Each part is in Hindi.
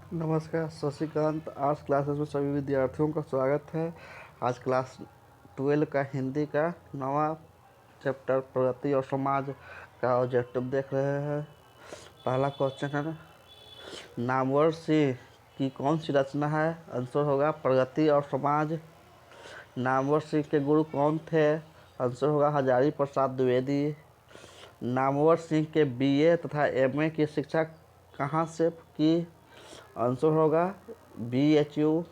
नमस्कार, शशिकांत। आर्ट्स क्लासेस में सभी विद्यार्थियों का स्वागत है। आज क्लास 12 का हिंदी का नवा चैप्टर प्रगति और समाज का ऑब्जेक्टिव देख रहे हैं। पहला क्वेश्चन है, नामवर सिंह की कौन सी रचना है? आंसर होगा प्रगति और समाज। नामवर सिंह के गुरु कौन थे? आंसर होगा हजारी प्रसाद द्विवेदी। नामवर सिंह के बीए तथा एमए की शिक्षा कहाँ से की? आंसर होगा BHU।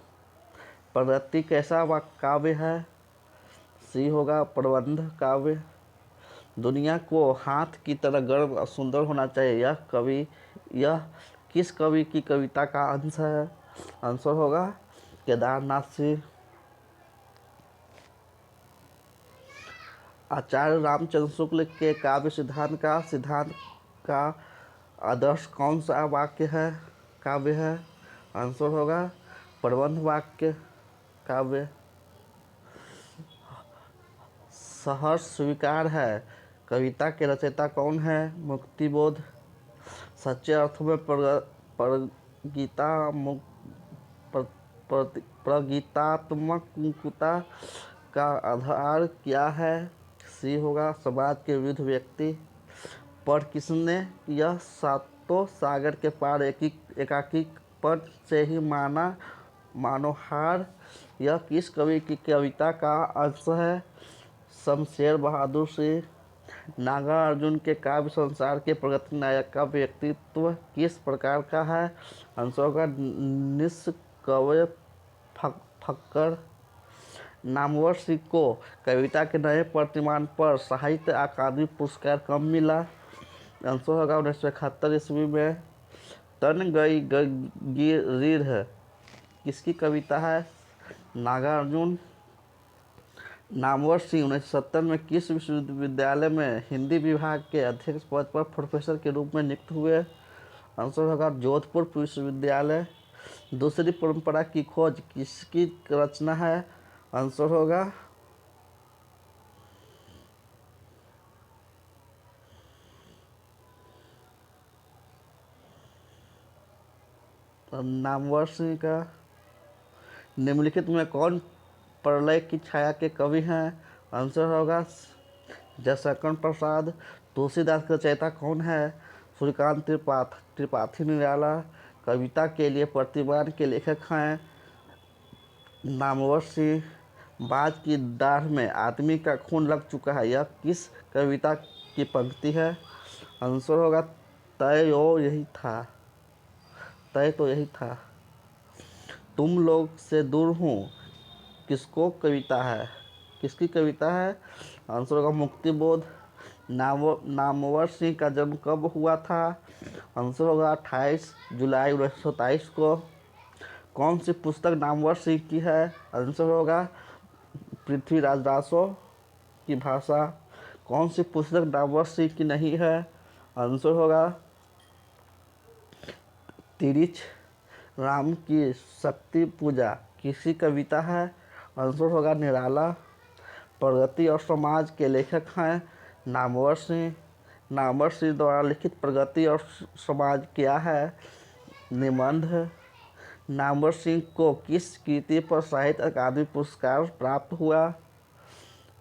प्रगति कैसा काव्य है? सी होगा प्रबंध काव्य। दुनिया को हाथ की तरह गर्म और सुंदर होना चाहिए, यह किस कवि की कविता का अंश है? आंसर होगा केदारनाथ सिंह। आचार्य रामचंद्र शुक्ल के सिद्धांत का आदर्श कौन सा काव्य है? आंसर होगा प्रबंध वाक्य काव्य। सहर्ष स्वीकार है कविता के रचयिता कौन है? मुक्तिबोध। सच्चे अर्थों में प्रगीतात्मकता का आधार क्या है? सी होगा समाज के विरुद्ध व्यक्ति। पर किसने यह सातों सागर के पार एकाकी पद से ही मानो हार, यह किस कवि की कविता का अंश है? शमशेर बहादुर सिंह। नागार्जुन के काव्य संसार के प्रगति नायक का व्यक्तित्व किस प्रकार का है? आंसर होगा निष्कवय फक्कड़। नामवर सिंह को कविता के नए प्रतिमान पर साहित्य अकादमी पुरस्कार कब मिला? आंसर होगा 1971 ईस्वी में। तन गई गिरिध किसकी कविता है? नागार्जुन। नामवर सिंह 1970 में किस विश्वविद्यालय में हिंदी विभाग के अध्यक्ष पद पर प्रोफेसर के रूप में नियुक्त हुए? आंसर होगा जोधपुर विश्वविद्यालय। दूसरी परंपरा की खोज किसकी रचना है? आंसर होगा नामवर सिंह का। निम्नलिखित में कौन प्रलय की छाया के कवि हैं? आंसर होगा जयशंकर प्रसाद। तुलसीदास का रचयिता कौन है? सूर्यकांत त्रिपाठी निराला। कविता के लिए प्रतिमान के लेखक हैं नामवर सिंह। बाज की दाढ़ में आदमी का खून लग चुका है, यह किस कविता की पंक्ति है? आंसर होगा तय तो यही था। तुम लोग से दूर हूँ किसकी कविता है? आंसर होगा मुक्तिबोध। नामवर सिंह का जन्म कब हुआ था? आंसर होगा 28 जुलाई 1927 को। कौन सी पुस्तक नामवर सिंह की है? आंसर होगा पृथ्वीराज रासो की भाषा। कौन सी पुस्तक नामवर सिंह की नहीं है? आंसर होगा तिरिछ राम की शक्ति पूजा किसकी कविता है? आंसर होगा निराला। प्रगति और समाज के लेखक हैं नामवर सिंह। नामवर सिंह द्वारा लिखित प्रगति और समाज क्या है? निबंध। नामवर सिंह को किस कृति पर साहित्य अकादमी पुरस्कार प्राप्त हुआ?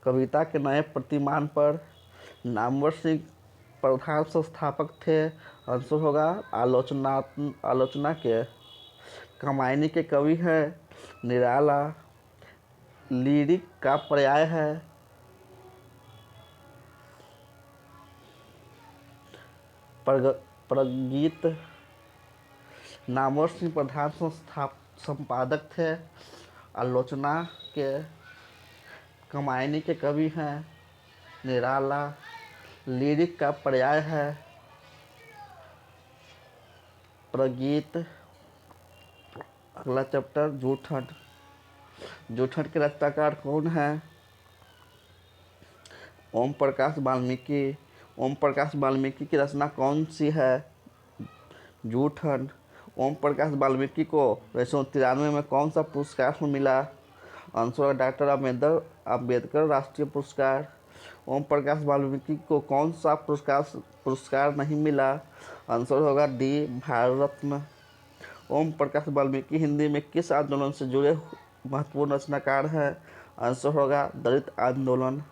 कविता के नए प्रतिमान पर। नामवर सिंह प्रधान संस्थापक थे। आंसर होगा आलोचना के। कमायनी के कवि हैं निराला। लिरिक का पर्याय है प्रगीत। नामवर सिंह प्रधान संपादक थे आलोचना के। कमायनी के कवि हैं निराला। लिरिक का पर्याय है प्रगीत। अगला चैप्टर जूठन। जूठन के रचनाकार कौन है? ओम प्रकाश वाल्मीकि। ओम प्रकाश वाल्मीकि की रचना कौन सी है? जूठन। ओम प्रकाश वाल्मीकि को 1993 में कौन सा पुरस्कार मिला? आंसर डॉक्टर अम्बेडकर राष्ट्रीय पुरस्कार। ओम प्रकाश वाल्मीकि को कौन सा पुरस्कार नहीं मिला? आंसर होगा डी भारत रत्न। ओम प्रकाश वाल्मीकि हिंदी में किस आंदोलन से जुड़े महत्वपूर्ण रचनाकार हैं? आंसर होगा दलित आंदोलन।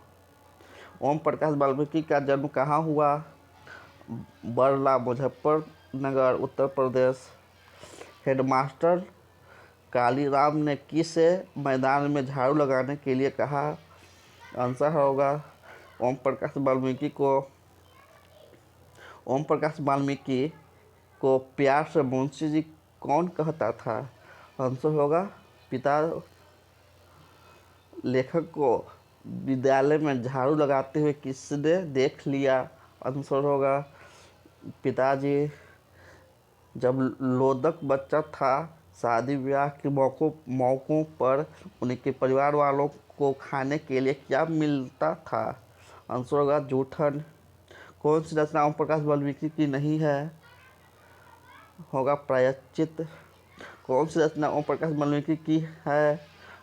ओम प्रकाश वाल्मीकि का जन्म कहाँ हुआ? बरला, मुजफ्फरनगर, उत्तर प्रदेश। हेडमास्टर कालीराम ने किसे मैदान में झाड़ू लगाने के लिए कहा? आंसर होगा ओम प्रकाश वाल्मीकि को प्यार से मुंशी जी कौन कहता था? आंसर होगा पिता। लेखक को विद्यालय में झाड़ू लगाते हुए किसने देख लिया? आंसर होगा पिताजी। जब लोदक बच्चा था, शादी ब्याह के मौकों पर उनके परिवार वालों को खाने के लिए क्या मिलता था? आंसर होगा जूठन। कौन सी रचना ओम प्रकाश वाल्मीकि की नहीं है? होगा प्रायश्चित। कौन सी रचना ओम प्रकाश वाल्मीकि की है?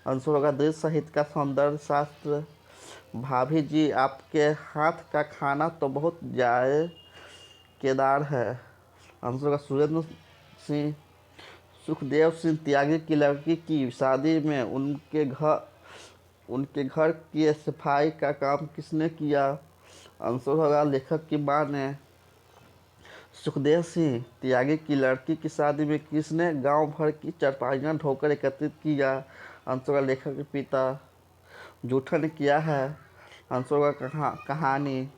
आंसर होगा दृश्य साहित्य का सौंदर्य शास्त्र। भाभी जी, आपके हाथ का खाना तो बहुत जायकेदार है। आंसर होगा सुरेंद्र सिंह। सुखदेव सिंह त्यागी की लड़की की शादी में उनके घर की सफाई का काम किसने किया? आंसर होगा लेखक की मां ने। सुखदेव सिंह त्यागी की लड़की की शादी में किसने गांव भर की चारपाइयाँ ढोकर एकत्रित किया? आंसर होगा लेखक के पिता। जूठा ने किया है। आंसर होगा कहानी।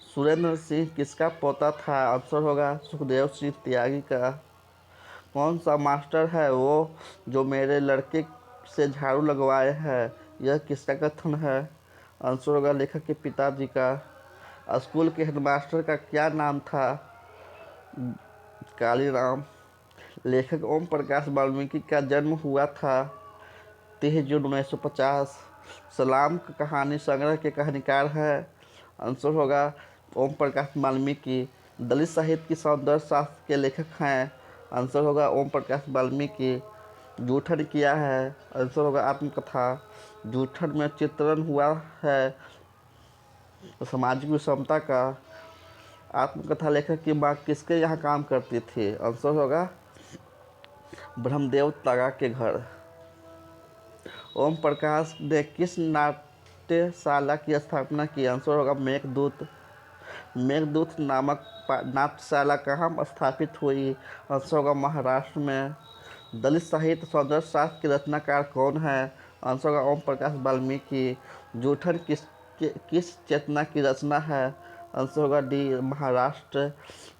सुरेंद्र सिंह किसका पोता था? आंसर होगा सुखदेव सिंह त्यागी का। कौन सा मास्टर है वो जो मेरे लड़के से झाड़ू लगवाए है? यह किसका कथन है? आंसर होगा लेखक के पिताजी का। स्कूल के हेडमास्टर का क्या नाम था? कालीराम। लेखक ओम प्रकाश वाल्मीकि का जन्म हुआ था 30 जून 1950। सलाम कहानी संग्रह के कहानीकार है? आंसर होगा ओम प्रकाश वाल्मीकि। दलित साहित्य की सौंदर्य शास्त्र के लेखक हैं? आंसर होगा ओम प्रकाश वाल्मीकि। जूठन किया है? आंसर होगा आत्मकथा। जूठन में चित्रण हुआ है सामाजिक विषमता का। आत्मकथा लेखक की मां किसके यहाँ काम करती थी? आंसर होगा ब्रह्मदेव तागा के घर। ओम प्रकाश ने किस नाट्यशाला की स्थापना की? आंसर होगा मेघदूत। मेघदूत नामक नाट्यशाला कहाँ स्थापित हुई? आंसर होगा महाराष्ट्र में। दलित साहित्य सौंदर्य शास्त्र के रचनाकार कौन है? आंसर होगा ओम प्रकाश वाल्मीकि। जूठन किस चेतना की रचना है? आंसर होगा डी महाराष्ट्र।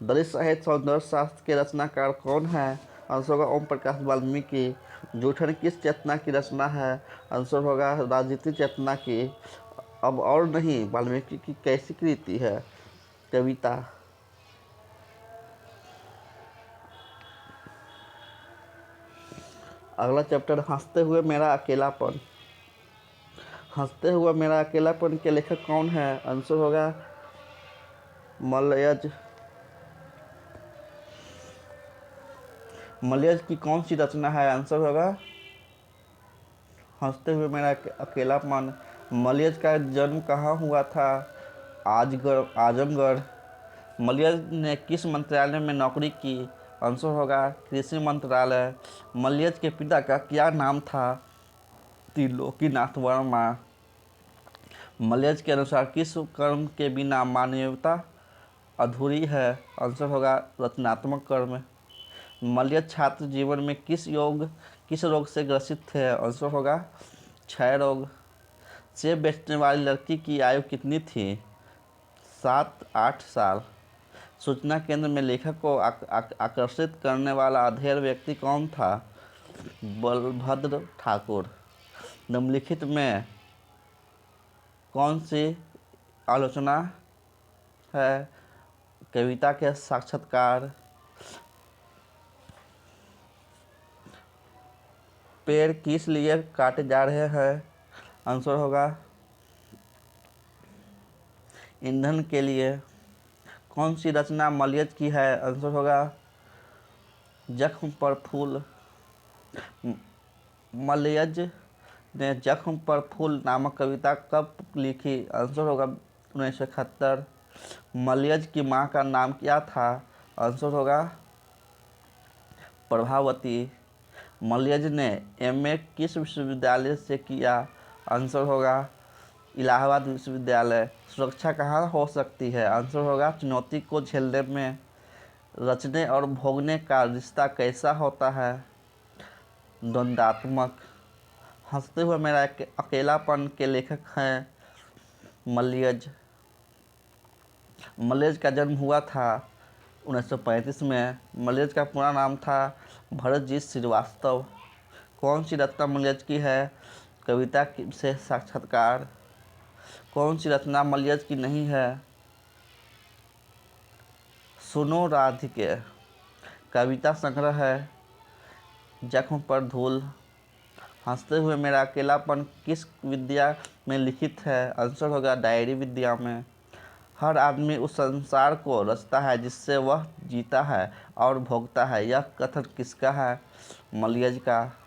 दलित साहित्य सौंदर्य शास्त्र के रचनाकार कौन है? आंसर होगा ओम प्रकाश वाल्मीकि। जूठन किस चेतना की रचना है? आंसर होगा राजनीतिक चेतना की। अब और नहीं, वाल्मीकि की कैसी कृति है? कविता। अगला चैप्टर हंसते हुए मेरा अकेलापन। हंसते हुए मेरा अकेलापन के लेखक कौन है? आंसर होगा मलयज। मलयज की कौन सी रचना है? आंसर होगा हंसते हुए मेरा अकेलापन। मलयज का जन्म कहाँ हुआ था? आजमगढ़। मलयज ने किस मंत्रालय में नौकरी की? आंसर होगा कृषि मंत्रालय। मलयज के पिता का क्या नाम था? त्रिलोकीनाथ वर्मा। मलयज के अनुसार किस कर्म के बिना मानवता अधूरी है? आंसर होगा रचनात्मक कर्म। मलयज छात्र जीवन में किस रोग से ग्रसित थे? आंसर होगा क्षय रोग। सेब बेचने वाली लड़की की आयु कितनी थी? 7-8 साल। सूचना केंद्र में लेखक को आकर्षित करने वाला अधेड़ व्यक्ति कौन था? बलभद्र ठाकुर। निम्नलिखित में कौन सी आलोचना है? कविता के साक्षात्कार। पेड़ किस लिए काटे जा रहे हैं? आंसर होगा ईंधन के लिए। कौन सी रचना मलयज की है? आंसर होगा जख्म पर फूल। मलयज ने जख्म पर फूल नामक कविता कब लिखी? आंसर होगा 1971। मलयज की मां का नाम क्या था? आंसर होगा प्रभावती। मलयज ने एमए किस विश्वविद्यालय से किया? आंसर होगा इलाहाबाद विश्वविद्यालय। सुरक्षा कहाँ हो सकती है? आंसर होगा चुनौती को झेलने में। रचने और भोगने का रिश्ता कैसा होता है? द्वंद्वात्मक। हंसते हुए मेरा अकेलापन के लेखक हैं मलयज। मलयज का जन्म हुआ था 1935 में। मलयज का पूरा नाम था भरतजीत श्रीवास्तव। कौन सी रचना मलयज की है? कविता से साक्षात्कार। कौन सी रचना मलयज की नहीं है? सुनो राधिके। कविता संग्रह है जख्म पर धूल। हंसते हुए मेरा अकेलापन किस विद्या में लिखित है? आंसर होगा डायरी विद्या में। हर आदमी उस संसार को रचता है जिससे वह जीता है और भोगता है। यह कथन किसका है? मलयज का।